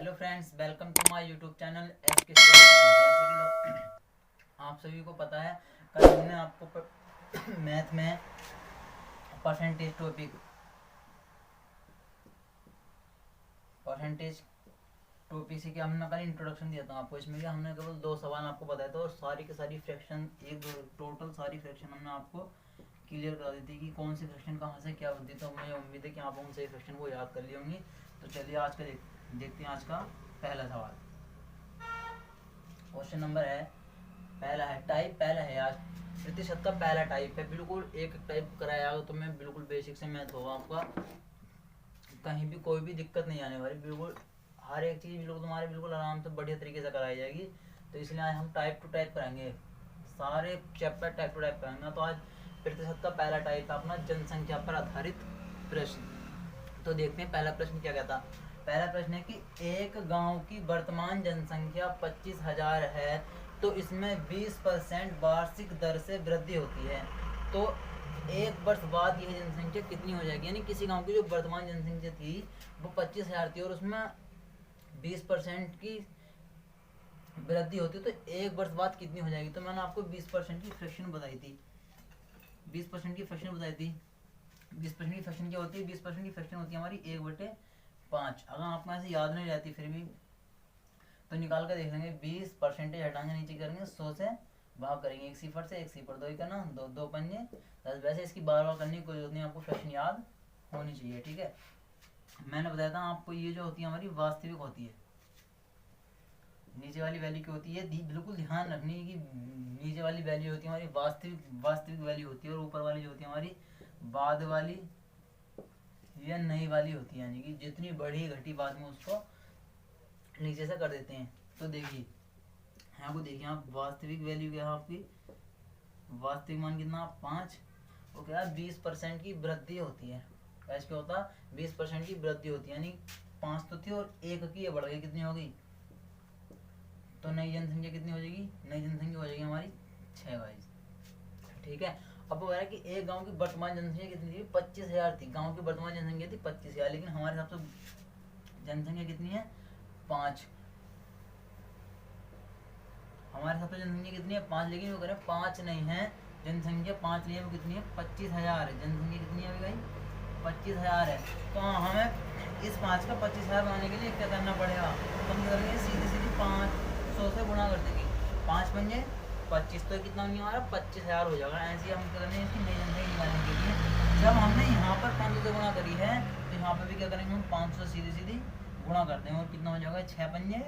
Hello friends, welcome to my YouTube channel S K study. जैसे कि आप सभी को पता है, कल हमने आपको मैथ में परसेंटेज टॉपिक से क्या हमने कल इंट्रोडक्शन दिया था आपको। इसमें क्या हमने केवल 2 सवाल आपको बताया था और सारी की सारी फ्रैक्शन टोटल सारी फ्रैक्शन हमने आपको क्लियर करा दी थी कि कौन सी फ्रैक्शन कहाँ से क्या बनती है। तो मुझे उम्मीद है कि आप उन सही फ्रैक्शन को याद कर ली होंगी। तो चलिए आज का देखते हैं आज का पहला सवाल। क्वेश्चन नंबर है, पहला है टाइप, पहला है आज प्रतिशत का पहला टाइप है। बिल्कुल एक टाइप कराया तो मैं बिल्कुल बेसिक से मैथ होगा आपका, कहीं भी कोई भी दिक्कत नहीं आने वाली। बिल्कुल हर एक चीज़ बिल्कुल तुम्हारे बिल्कुल आराम से बढ़िया तरीके से कराई जाएगी। तो इसलिए आज हम टाइप टू टाइप कराएंगे, सारे चैप्टर टाइप टू टाइप कराएंगे। तो आज प्रतिशत का पहला टाइप है अपना जनसंख्या पर आधारित प्रश्न। तो देखते हैं पहला प्रश्न क्या कहता। पहला प्रश्न है कि एक गांव की वर्तमान जनसंख्या 25,000 है, तो इसमें 20% वार्षिक दर से वृद्धि होती है। तो एक वर्ष बाद यह जनसंख्या कितनी हो जाएगी। यानी किसी गांव की जो वर्तमान जनसंख्या थी वो 25,000 थी और उसमें 20% की वृद्धि होती है, तो एक वर्ष बाद कितनी हो जाएगी। तो मैंने आपको 20% की फ्रैक्शन बताई थी, 20% की फ्रैक्शन बताई थी। 20% की फ्रैक्शन क्या होती है, 20% की फ्रैक्शन होती है हमारी 1/5। अगर आपको ऐसे याद नहीं रहती फिर भी तो निकाल कर देख लेंगे। 20% हटाएंगे, नीचे करेंगे 100 से भाग करेंगे, एक सिफर से, एक सिफर दो ही करना, दो दो पंजे 10। वैसे इसकी बार बार करने की कोई जरूरत नहीं, आपको फ्रैक्शन याद होनी चाहिए। ठीक है, मैंने बताया था आपको ये जो होती है हमारी वास्तविक होती है। नीचे वाली वैल्यू क्या होती है, बिल्कुल ध्यान रखनी है कि नीचे वाली वैल्यू होती है हमारी वास्तविक वैल्यू होती है और ऊपर वाली जो होती है हमारी बाद वाली या नई वाली होती है। यानी कि जितनी बढ़ी घटी बाद में उसको नीचे से कर देते हैं। तो देखिए यहाँ को देखिए आप, वास्तविक वैल्यू क्या है आपकी, वास्तविक मान कितना 5, वो क्या है 20% की वृद्धि होती है। ऐसे क्या होता है 20% की वृद्धि होती है, यानी 5 तो थी और 1 की ये बढ़ गई, कितनी होगी। तो नई जनसंख्या कितनी हो जाएगी, नई जनसंख्या हो जाएगी हमारी 6 गाइस। ठीक है, अब वो कह रहा है कि एक गांव की वर्तमान जनसंख्या कितनी थी, 25,000 थी। गांव की वर्तमान जनसंख्या थी 25,000, लेकिन हमारे हिसाब से जनसंख्या कितनी है 5। हमारे हिसाब से जनसंख्या कितनी है 5, लेकिन वो कह रहे हैं 5 नहीं है, जनसंख्या 5 नहीं है, वो कितनी है 25,000 है। जनसंख्या कितनी है भाई 25,000 है। तो हमें इस 5 का 25,000 बनाने के लिए क्या करना पड़ेगा, तो हम करेंगे सीधी सीधी 500 से गुणा कर देंगे। 5 पंजे 25, तो कितना नहीं हमारा 25,000 हो जाएगा। ऐसे ही हम क्या करेंगे इसकी नई जनसंख्या निकालने के लिए, जब हमने यहाँ पर 500 से गुणा करी है तो यहाँ पर भी क्या करेंगे हम 500 सीधी सीधी गुणा करते हैं और कितना हो जाएगा 6 पंजे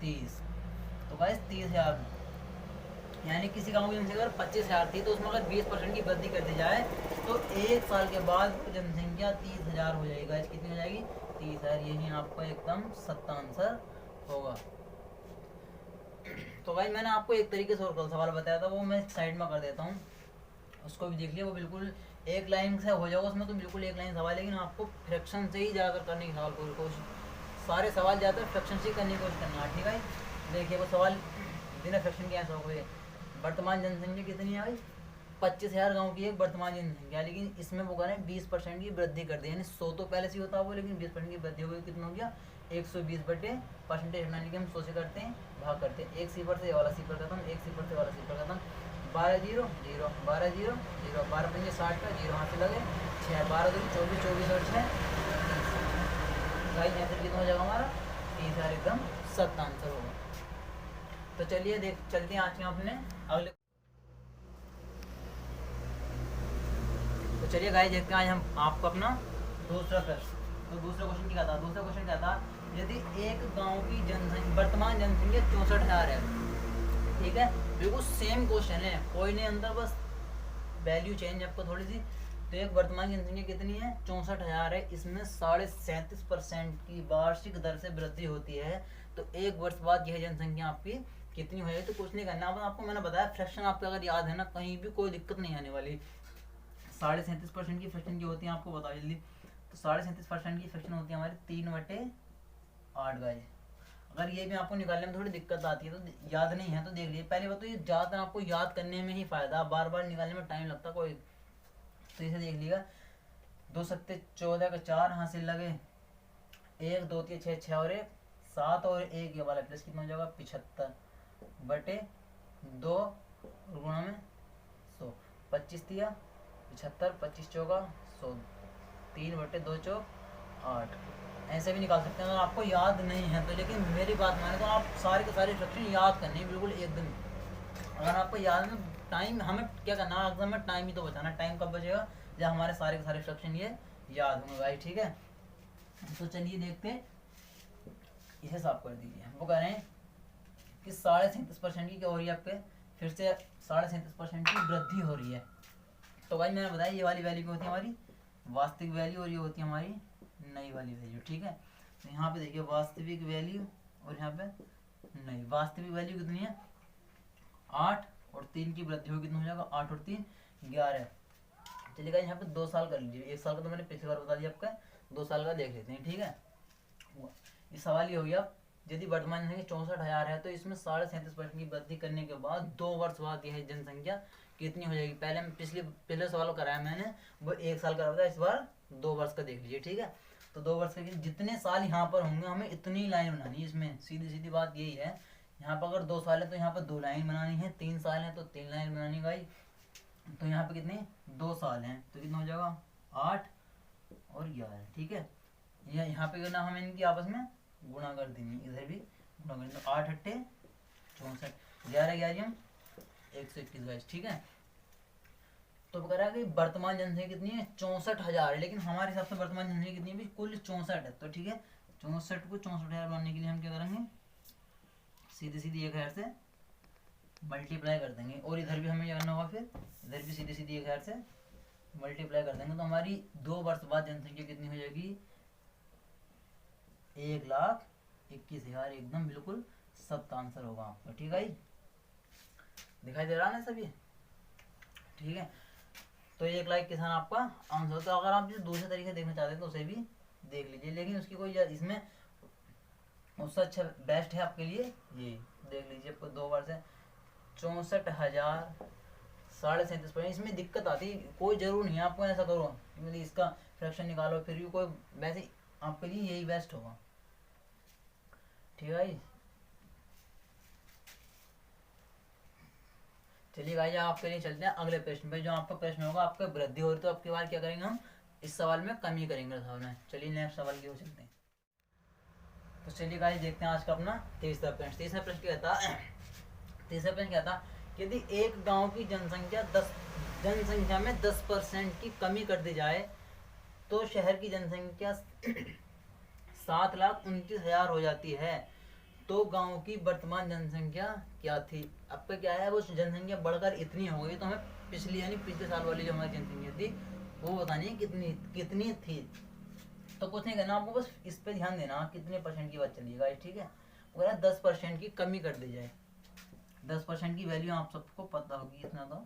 30। तो गाइस 30,000, यानी किसी गाँव की जनसंख्या अगर 25,000 थी तो उसमें अगर 20% की वृद्धि कर दी जाए तो एक साल के बाद जनसंख्या 30,000 हो जाएगी। गाइस कितनी हो जाएगी 30,000। यही आपका एकदम सत्ता आंसर होगा। तो भाई मैंने आपको एक तरीके से और कल सवाल बताया था, वो मैं साइड में कर देता हूँ, उसको भी देख लिया। वो बिल्कुल एक लाइन से हो जाएगा उसमें, तो बिल्कुल एक लाइन सवाल, लेकिन आपको फ्रैक्शन से ही ज़्यादातर करने की सवाल पूरी कोशिश, सारे सवाल ज़्यादातर फ्रैक्शन से ही करने की कोशिश करना है। ठीक है, देखिए वो सवाल बिना फ्रैक्शन के ऐसा हो गए। वर्तमान जनसंख्या कितनी है भाई 25,000 गाँव की एक वर्तमान जनसंख्या, लेकिन इसमें वो करें 20% की वृद्धि कर दी, यानी 100 तो पहले से होता है वो, लेकिन 20% की वृद्धि हो गई। कितना हो गया 120/% हटाने के हम 100 से करते हैं भाग करते हैं, एक सिफर से वाला सिफर खत्म, एक सिफर से वाला सिफर खत्म, 12 0 0 12 0 0, 12 पंजे 60 का 0 हाथ से लगे 6, 12 2 24, 24 और 6 30। आंसर कितना हो जाएगा हमारा 30,000, एकदम सत्य आंसर होगा। तो चलिए देख चलते हैं आज के अपने अगले। तो चलिए गाइस देखते हैं आज हम आपको अपना दूसरा प्रश्न। तो दूसरा क्वेश्चन क्या था, दूसरा क्वेश्चन क्या था, यदि एक गांव की जनसंख्या वर्तमान जनसंख्या 64,000 है। ठीक है, बिल्कुल सेम क्वेश्चन है, कोई नहीं अंदर, बस वैल्यू चेंज आपको थोड़ी सी। तो एक वर्तमान जनसंख्या कितनी है 64,000 है, इसमें 37.5% की वार्षिक दर से वृद्धि होती है। तो एक वर्ष बाद यह जनसंख्या आपकी कितनी हो जाएगी। तो कुछ नहीं करना, अब आपको मैंने बताया फ्रैक्शन आपको अगर याद है ना, कहीं भी कोई दिक्कत नहीं आने वाली। 37.5% की फ्रैक्शन की होती है आपको बताओ जल्दी। तो 37.5% की फ्रैक्शन होती है हमारी 3/8 गाइस। अगर ये भी आपको निकालने में थोड़ी दिक्कत आती है तो याद नहीं है तो देख लीजिए। पहले बात तो ये ज़्यादातर आपको याद करने में ही फायदा, बार बार निकालने में टाइम लगता कोई। तो इसे देख लिएगा, 2 सत्ते 14 का 4 हाथ से लगे एक दो तीन छः, छः और एक 7 और एक ये वाला प्लस कितना हो जाएगा 75 बटे 2 गुणा में 100, 25 दिया 75, 25 चौका 100, 3 बटे 2 चौक 8। ऐसे भी निकाल सकते हैं अगर आपको याद नहीं है तो, लेकिन मेरी बात माने तो आप सारे के सारे इंस्ट्रक्शन याद करनी है बिल्कुल एकदम। अगर आपको याद है टाइम, हमें क्या करना है एग्जाम में, टाइम ही तो बचाना। टाइम कब बचेगा जब हमारे सारे के सारे इंस्ट्रक्शन ये याद होंगे भाई, ठीक है। तो चलिए देखते हैं, इसे साफ कर दीजिए। वो कह रहे हैं कि 37.5% की क्या हो रही है आपके, फिर से 37.5% की वृद्धि हो रही है। तो भाई मैंने बताया ये वाली वैल्यू क्या होती है हमारी वास्तविक वैल्यू और ये होती है हमारी नई वाली वैल्यू, ठीक है। तो यहाँ पे देखिए वास्तविक वैल्यू और यहाँ पे नई। वास्तविक वैल्यू कितनी है 8 और 3 की वृद्धि हो कितना हो जाएगा 8 और 3 11। चलिएगा यहाँ पे 2 साल कर लीजिए, 1 साल का तो मैंने पिछली बार बता दिया आपका, 2 साल का देख लेते हैं, ठीक है। ये सवाल ये हो गया यदि वर्तमान जनसंख्या 64,000 है तो इसमें 37.5% की वृद्धि करने के बाद 2 वर्ष बाद यह जनसंख्या कितनी हो जाएगी। पहले सवाल कराया मैंने वो 1 साल का था, इस बार 2 वर्ष का देख लीजिए, ठीक है। तो 2 वर्ष का जितने साल यहाँ पर होंगे हमें इतनी लाइन बनानी है इसमें, सीधी सीधी बात यही है। यहाँ पर अगर 2 साल है तो यहाँ पर 2 लाइन बनानी है, 3 साल है तो 3 लाइन बनानी भाई। तो यहाँ पे कितने 2 साल हैं तो कितना हो जाएगा 8 और 11, ठीक है। यहाँ पे करना हमें इनकी आपस में गुणा कर देंगे, इधर भी गुणा कर देंगे। 8 अट्ठे 64, 11 11 121 22, ठीक है। तो कह रहा है कि वर्तमान जनसंख्या कितनी है 64,000 है, लेकिन हमारे हिसाब से वर्तमान जनसंख्या कितनी है कुल 64 है। तो ठीक है 64 को 64,000 बनाने के लिए हम क्या करेंगे सीधी सीधी 1000 से मल्टीप्लाई कर देंगे, और इधर भी हमें क्या करना होगा, फिर इधर भी सीधी सीधी 1000 से मल्टीप्लाई कर देंगे। तो हमारी 2 वर्ष बाद जनसंख्या कितनी हो जाएगी 1,21,000, एकदम बिल्कुल सख्त आंसर होगा आपका, ठीक है। दिखाई दे रहा है ना सभी, ठीक है। तो 1,21,000 आपका आंसर। तो अगर आप दूसरे तरीके देखना चाहते हैं तो उसे भी देख लीजिए, लेकिन उसकी कोई इसमें उससे अच्छा बेस्ट है आपके लिए ये देख लीजिए। आपको 2 वर्ष है 64,000 37.5, इसमें दिक्कत आती है। कोई जरूर नहीं है आपको ऐसा करो मतलब इसका फ्रैक्शन निकालो, फिर भी कोई वैसे आपके लिए यही बेस्ट होगा, ठीक है। चलिए गाइस आपके लिए चलते हैं अगले प्रश्न पे। जो आपका प्रश्न होगा आपका वृद्धि हो रही तो आपके बाद क्या करेंगे हम इस सवाल में कमी करेंगे सवाल में। चलिए नेक्स्ट सवाल की ओर चलते हैं। तो चलिए गाइस देखते हैं आज का अपना तीसरा प्रश्न। तीसरा प्रश्न क्या था तीसरा प्रश्न क्या था यदि एक गांव की जनसंख्या में 10% की कमी कर दी जाए तो शहर की जनसंख्या 7,29,000 हो जाती है। तो गांव की वर्तमान जनसंख्या क्या थी। अब क्या है वो जनसंख्या बढ़कर इतनी हो गई, तो हमें पिछली यानी पिछले साल वाली जो हमारी जनसंख्या थी वो बतानी है कितनी कितनी थी। तो कुछ नहीं करना आपको, बस इस पे ध्यान देना कितने परसेंट की बात चलिएगा, ठीक है। वो 10% की कमी कर दी जाए। 10% की वैल्यू आप सबको पता होगी इतना तो,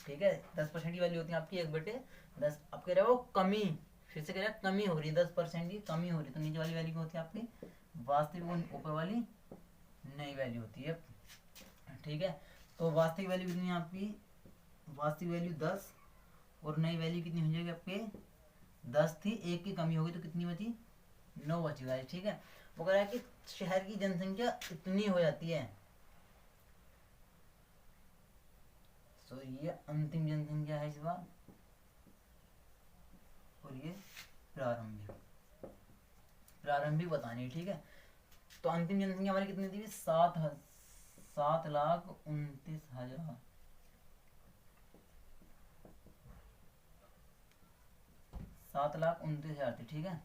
ठीक है। 10% की वैल्यू होती है आपकी 1/10। अब कह रहे हो कमी, फिर से कह रहे हैं कमी हो रही है, 10% की कमी हो रही है। तो नीचे वाली वैल्यू होती है आपकी वास्तविक, ऊपर वाली नई वैल्यू होती है, ठीक है। तो वास्तविक वैल्यू कितनी है आपकी वास्तविक वैल्यू 10 और नई वैल्यू कितनी हो जाएगी आपके 10 थी, 1 की कमी होगी तो कितनी बची 9 बची गाइस, ठीक है। वो कह रहा है कि शहर की जनसंख्या इतनी हो जाती है। तो ये अंतिम जनसंख्या है इस बार, और ये प्रारंभिक बतानी है, ठीक है। तो अंतिम जनसंख्या हमारी कितनी थी 7,29,000 7,29,000 थी, ठीक है।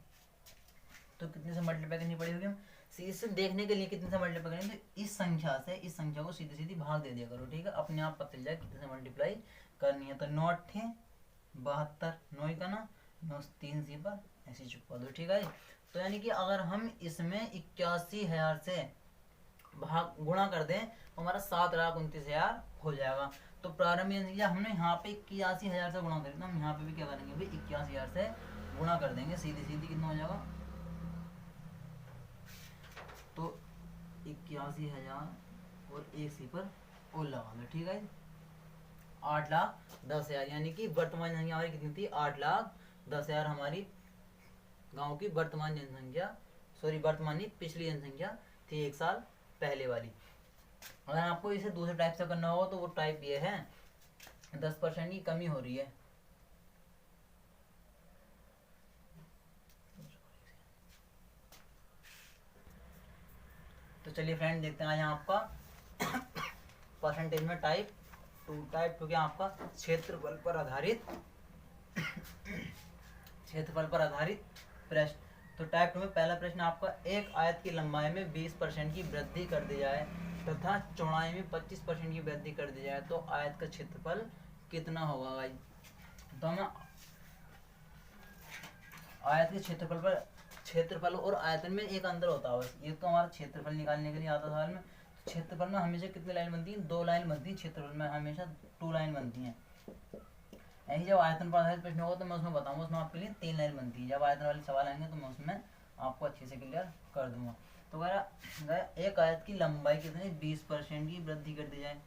तो कितने से मल्टीप्लाई करनी पड़ी होगी हम इससे देखने के लिए कितने से मल्टीप्लाई करेंगे तो इस संख्या को सीधी सीधी भाग दे दिया करो, ठीक है। अपने आप पता चल जाए कितने से मल्टीप्लाई करनी है। तो 9 थे 72 9 का ना 9 3 सी पर ऐसे चुपा दो, ठीक है। तो यानी कि अगर हम इसमें 81,000 से भाग गुणा कर दें तो हमारा 7,29,000 हो जाएगा। तो प्रारंभिक जनसंख्या हमने यहाँ पे 81,000 से गुणा करें, तो हम यहाँ पे भी क्या करेंगे भाई 81,000 से गुणा कर देंगे, सीधी सीधी कितना हो जाएगा तो 81,000 और 1 सी पर और लगा लो, ठीक है। 8,10,000 यानी कि वर्तमान जनसंख्या हमारी कितनी थी 8,10,000 हमारी गांव की वर्तमान जनसंख्या, सॉरी वर्तमान नहीं, पिछली जनसंख्या थी 1 साल पहले वाली। अगर आपको इसे दूसरे टाइप से करना होगा तो वो टाइप ये है, 10% की कमी हो रही है। तो चलिए फ्रेंड देखते हैं आज यहाँ आपका परसेंटेज में टाइप टू क्या आपका क्षेत्रफल पर आधारित प्रश्न। तो टाइप 2 में पहला प्रश्न आपका, एक आयत की लंबाई में 20% की वृद्धि कर दी जाए तथा चौड़ाई में 25% की वृद्धि कर दी जाए तो आयत का क्षेत्रफल कितना होगा भाई। तो हमें आयत के क्षेत्रफल और आयतन में एक अंतर होता है बस। ये तो हमारा क्षेत्रफल निकालने के लिए आता सवाल में। क्षेत्रफल में हमेशा कितनी लाइन बनती है, 2 लाइन बनती है। क्षेत्रफल में हमेशा 2 लाइन बनती हैं। यही जब आयतन पर आधारित प्रश्न होगा तो मैं उसमें बताऊंगा, उसमें आपके लिए 3 लाइन बनती है। जब आयतन वाले सवाल आएंगे तो मैं उसमें आपको अच्छे से क्लियर कर दूंगा। तो अगर एक आयत की लंबाई कितनी 20% की वृद्धि कर दी जाए,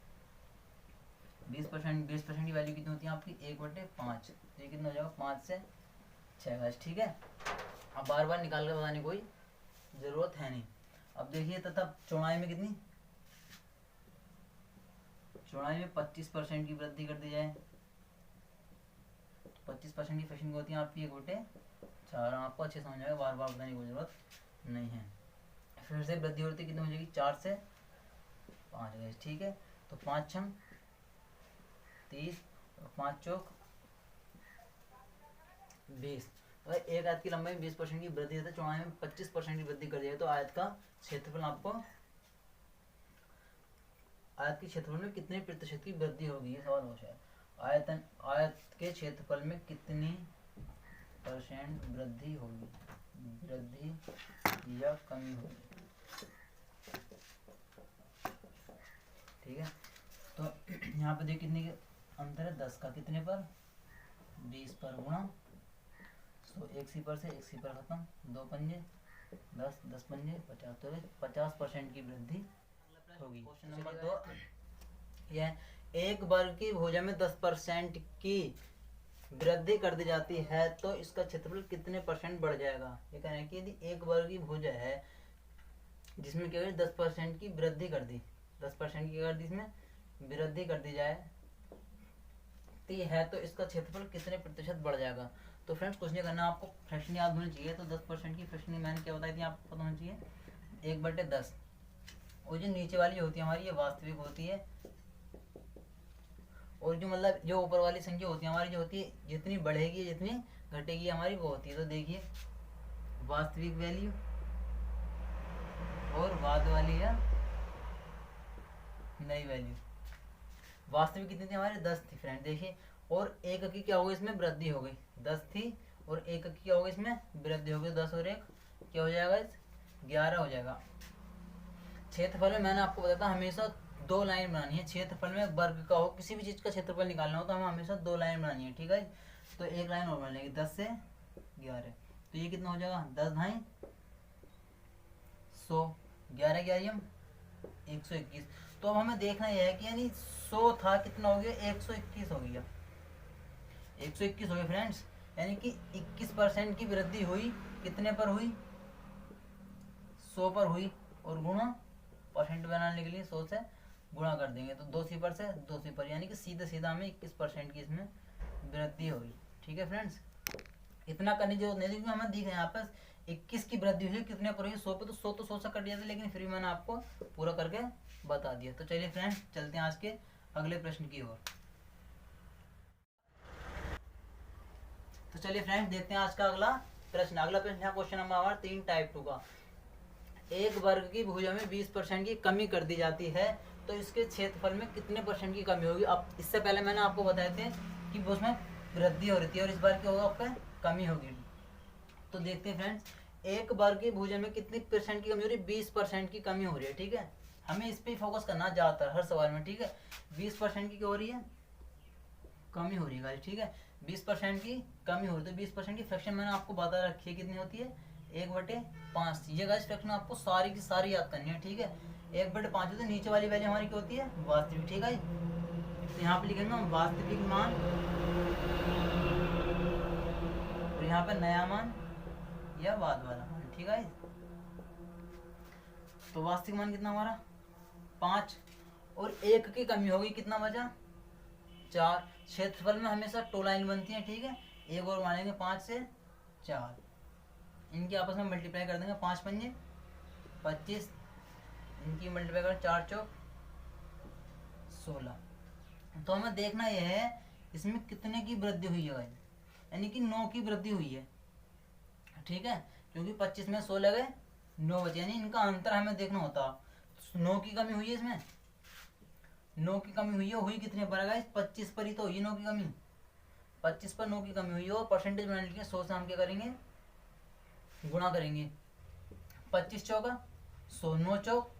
20% की वैल्यू कितनी होती है आपकी 1/5। तो ये कितना हो जाएगा 5 से 6 गज, ठीक है। अब बार बार निकाल कर बताने कोई जरूरत है नहीं। अब देखिए तथा चौड़ाई में कितनी, चौड़ाई में 25% की वृद्धि कर दी जाए। 25% की फ्रैक्शन होती है आपकी 1/4। आपको अच्छे समझ आएगा, बार बार बताने की कोई जरूरत नहीं है। फिर से वृद्धि होती कितनी हो जाएगी 4 से 5 गज, ठीक है। तो 5 छम 30, 5 चौक 20। तो एक आयत की लंबाई में 20% की वृद्धि है तो चौड़ाई में 25% की वृद्धि कर दिया तो आयत का क्षेत्रफल आपको, आयत के क्षेत्रफल में कितने प्रतिशत की वृद्धि होगी, ये सवाल हो जाए। आयत के क्षेत्रफल में कितनी % वृद्धि होगी, वृद्धि या कमी होगी, ठीक है। तो यहाँ पे देखिए कितने के अंतर है, 10 का कितने पर 20 पर गुणा, तो 1 सिफर से 1 सिफर खत्म, 2 पंजे 10, 10 पंजे 50, तो 50% की वृद्धि होगी। क्वेश्चन नंबर 2 यह, एक वर्ग की भुजा में 10% की वृद्धि कर दी जाती है तो इसका क्षेत्रफल कितने % बढ़ जाएगा। ये कहना है कि यदि एक वर्ग की भुजा है जिसमें क्या 10% की वृद्धि कर दी, 10% की कर दी, इसमें वृद्धि कर दी जाए है तो इसका क्षेत्रफल कितने प्रतिशत बढ़ जाएगा। तो फ्रेंड्स कुछ नहीं करना, आपको फ्रैक्शन याद होनी चाहिए। तो 10% की फ्रैक्शन मैंने क्या बताई थी आपको पता होना चाहिए, 1/10। और जो नीचे वाली होती है हमारी ये वास्तविक होती है, और जो मतलब जो ऊपर वाली संख्या होती है हमारी जो होती है जितनी बढ़ेगी जितनी घटेगी हमारी वो होती है। तो देखिए वास्तविक वैल्यू और बाद वाली है नई वैल्यू। वास्तविक कितनी थी हमारी 10 थी फ्रेंड, देखिए। और एक की क्या हो गई इसमें वृद्धि हो गई, 10 थी और एक की क्या हो गई इसमें वृद्धि हो गई, 10 और 1 क्या हो जाएगा 11 हो जाएगा। क्षेत्रफल में मैंने आपको बताया था हमेशा 2 लाइन बनानी है। क्षेत्रफल में वर्ग का हो किसी भी चीज का क्षेत्रफल निकालना हो तो हमें हमेशा 2 लाइन बनानी है, ठीक है। तो एक लाइन और बन लेगी 10 से 11, तो ये कितना हो जाएगा 10 ढाई 100, 11 11 121। तो अब हमें देखना यह है कि यानी 100 था कितना हो गया 121 हो गया, 121 हो गया फ्रेंड्स। यानी कि 21% की वृद्धि हुई, कितने पर हुई 100 पर हुई, और गुणा परसेंट बनाने के लिए 100 से गुणा कर देंगे तो 2 सिफर से 2 सिफर, यानी कि सीधा सीधा हमें 21% की इसमें वृद्धि होगी, ठीक है फ्रेंड्स। इतना करने की जरूरत नहीं क्योंकि हमें दिख रहा है यहाँ पर 21 की वृद्धि हुई, कितने पर हुई 100 पे, तो 100 तो 100 से कट जाता है, लेकिन फिर भी मैंने आपको पूरा करके बता दिया। तो चलिए फ्रेंड्स चलते हैं आज के अगले प्रश्न की ओर। तो चलिए फ्रेंड्स देखते हैं आज का अगला प्रश्न है क्वेश्चन नंबर हमारा 3 टाइप 2 का। एक वर्ग की भुजा में 20% की कमी कर दी जाती है तो इसके क्षेत्रफल में कितने % की कमी होगी। अब इससे पहले मैंने आपको बताए थे कि उसमें वृद्धि हो रही थी और इस बार क्या होगा आपका कमी होगी। तो देखते हैं फ्रेंड्स, एक वर्ग की भुजा में कितनी % की कमी हो रही है, 20% की कमी हो रही है, ठीक है। हमें इस पे फोकस करना ज्यादातर हर सवाल में, ठीक है। 20% की क्या हो रही है, कमी हो रही है गाइस, ठीक है। 20% की कमी हो रही है तो 20% की फ्रैक्शन मैंने आपको बता रखी है कितनी होती है 1/5। ये गाइस फ्रैक्शन आपको सारी की सारी याद करनी है, ठीक है। 1/5 होती है, नीचे वाली वैल्यू हमारी क्या होती है वास्तविक, ठीक है। तो यहाँ पे लिखेंगे हम वास्तविक मान और यहाँ पे नया मान, या बाद वाला मान, ठीक है। तो वास्तविक मान कितना हमारा 5 और 1 की कमी होगी, कितना बचा 4। क्षेत्रफल में हमेशा टू लाइन बनती है, ठीक है। एक और मानेंगे 5 से 4, इनकी आपस में मल्टीप्लाई कर देंगे, 5 पंजे 25, इनकी मल्टीप्लाई कर 4 चौक 16। तो हमें देखना यह है इसमें कितने की वृद्धि हुई है, यानी कि 9 की वृद्धि हुई है, ठीक है। क्योंकि 25 में 16 गए 9 बचे, यानी इनका अंतर हमें देखना होता। 9 की कमी हुई है इसमें, 9 की कमी हुई है, हुई कितने पर है 25 पर ही तो हुई 9 की कमी। 25 पर 9 की कमी हुई है और परसेंटेज बनाने के लिए 100 से हम क्या करेंगे गुणा करेंगे। 25 चौका 100, 9 चौक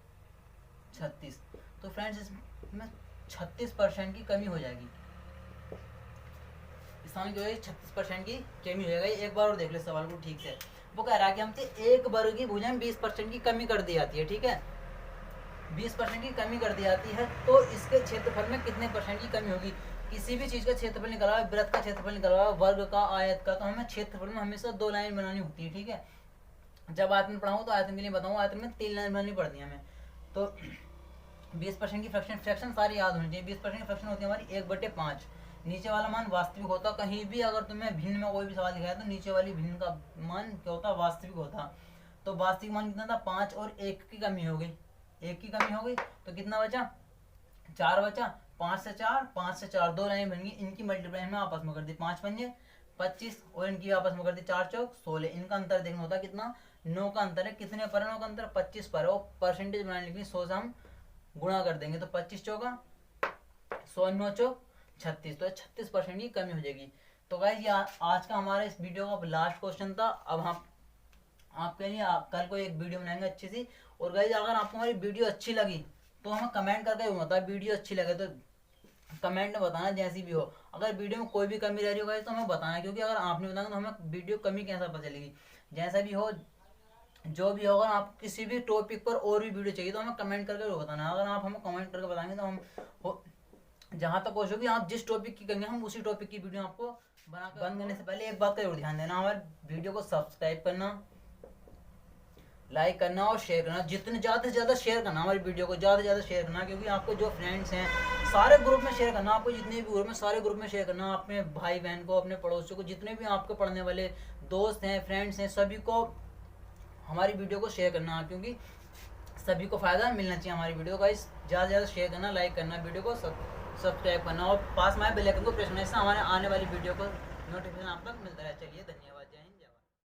36। तो फ्रेंड्स इसमें 36% की कमी हो जाएगी, स्थान की 36% की कमी हो जाएगी। एक बार और देख ले सवाल को ठीक से। वो कह रहा है कि हमसे एक वर्ग की भुजा में 20% की कमी कर दी जाती है, ठीक है। 20% की कमी कर दी जाती है तो इसके क्षेत्रफल में कितने परसेंट की कमी होगी। किसी भी चीज का क्षेत्रफल निकला हुआ, वृत्त का क्षेत्रफल निकला हुआ, वर्ग का, आयत का, तो हमें क्षेत्रफल में हमेशा 2 लाइन बनानी होती है, ठीक है। जब आयतन पढ़ाऊँ तो आयतन के लिए बताऊँ, आयतन में 3 लाइन बनानी पड़ती है हमें। तो 20% की फ्रैक्शन सारी याद होनी चाहिए। 20% की फ्रैक्शन होती है हमारी 1/5। नीचे वाला मान वास्तविक होता, कहीं भी अगर तुम्हें भिन्न में कोई भी सवाल दिखाया तो नीचे वाली भिन्न का मान क्या होता वास्तविक होता। तो वास्तविक मान कितना था 5 और 1 की कमी हो गई, 1 की कमी हो गई तो कितना बचा 4 बचा। 5 से 4, 5 से 4 2 लाइन बन गई, इनकी मल्टीप्लाई में आपस में कर दी 5 पंजे 25 और इनकी आपस में कर दी 4 चौक 16। इनका अंतर देखना होता कितना 9 का अंतर है, कितने पर है 9 का अंतर 25 पर है। और परसेंटेज बनाने के लिए 100 से हम गुणा कर देंगे तो 25 चौका 100, 9 चौक 36, तो 36% की कमी हो जाएगी। तो गाइस ये आज का हमारा इस वीडियो का लास्ट क्वेश्चन था। अब हम आपके लिए कल को एक वीडियो बनाएंगे अच्छी सी। और गाइस अगर आपको हमारी वीडियो अच्छी लगी तो हमें कमेंट करके बताओ, वीडियो अच्छी लगे तो कमेंट में बताना जैसी भी हो। अगर वीडियो में कोई भी कमी रह रही हो तो हमें बताना, क्योंकि अगर आपने बताया तो हमें वीडियो कमी कैसा पता चलेगी। जैसा भी हो, जो भी होगा, आप किसी भी टॉपिक पर और भी वीडियो चाहिए तो हमें कमेंट करके बताना। अगर आप हमें कमेंट करके बताएंगे तो हम जहाँ तक कोशिश होगी आप जिस टॉपिक की करेंगे हम उसी टॉपिक की वीडियो आपको बनाकर। बंद करने से पहले एक बात का जरूर ध्यान देना, हमारे वीडियो को सब्सक्राइब करना, लाइक करना और शेयर करना। जितने ज़्यादा से ज़्यादा शेयर करना, हमारी वीडियो को ज़्यादा से ज़्यादा शेयर करना, क्योंकि आपको जो फ्रेंड्स हैं सारे ग्रुप में शेयर करना। आपको जितने भी ग्रुप में सारे ग्रुप में शेयर करना, अपने भाई बहन को, अपने पड़ोसियों को, जितने भी आपके पढ़ने वाले दोस्त हैं, फ्रेंड्स हैं, सभी को हमारी वीडियो को शेयर करना, क्योंकि सभी को फ़ायदा मिलना चाहिए हमारी वीडियो का। इस ज़्यादा से ज़्यादा शेयर करना, लाइक करना, वीडियो को सब्सक्राइब करना और पास में बेल आइकन को प्रेस करने से हमारे आने वाली वीडियो को नोटिफिकेशन आप तक मिलता रहे। चलिए धन्यवाद।